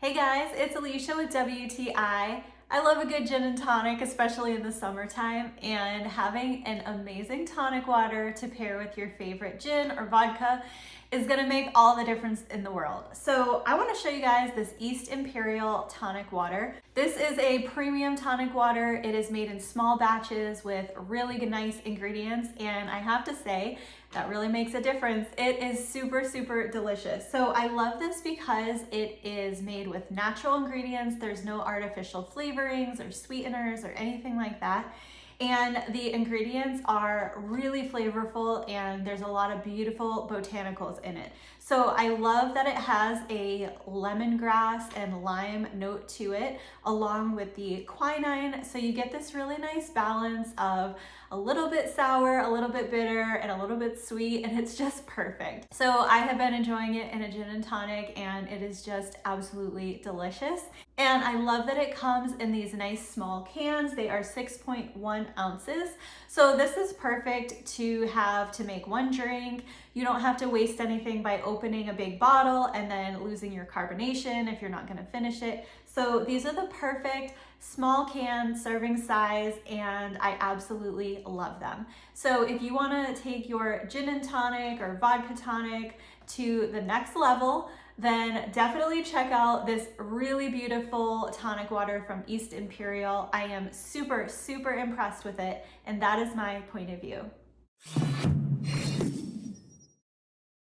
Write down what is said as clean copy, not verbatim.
Hey guys, it's Alicia with WTI. I love a good gin and tonic, especially in the summertime, and having an amazing tonic water to pair with your favorite gin or vodka is gonna make all the difference in the world. So I wanna show you guys this East Imperial tonic water. This is a premium tonic water. It is made in small batches with really nice ingredients, and I have to say, that really makes a difference. It is super, super delicious. So I love this because it is made with natural ingredients. There's no artificial flavorings or sweeteners or anything like that. And the ingredients are really flavorful, and there's a lot of beautiful botanicals in it. So I love that it has a lemongrass and lime note to it, along with the quinine. So you get this really nice balance of a little bit sour, a little bit bitter, and a little bit sweet, and it's just perfect. So I have been enjoying it in a gin and tonic, and it is just absolutely delicious. And I love that it comes in these nice small cans. They are 6.1 ounces. So this is perfect to have to make one drink. You don't have to waste anything by opening a big bottle and then losing your carbonation if you're not gonna finish it. So these are the perfect small can serving size, and I absolutely love them. So if you wanna take your gin and tonic or vodka tonic to the next level, then definitely check out this really beautiful tonic water from East Imperial. I am super, super impressed with it, and that is my point of view.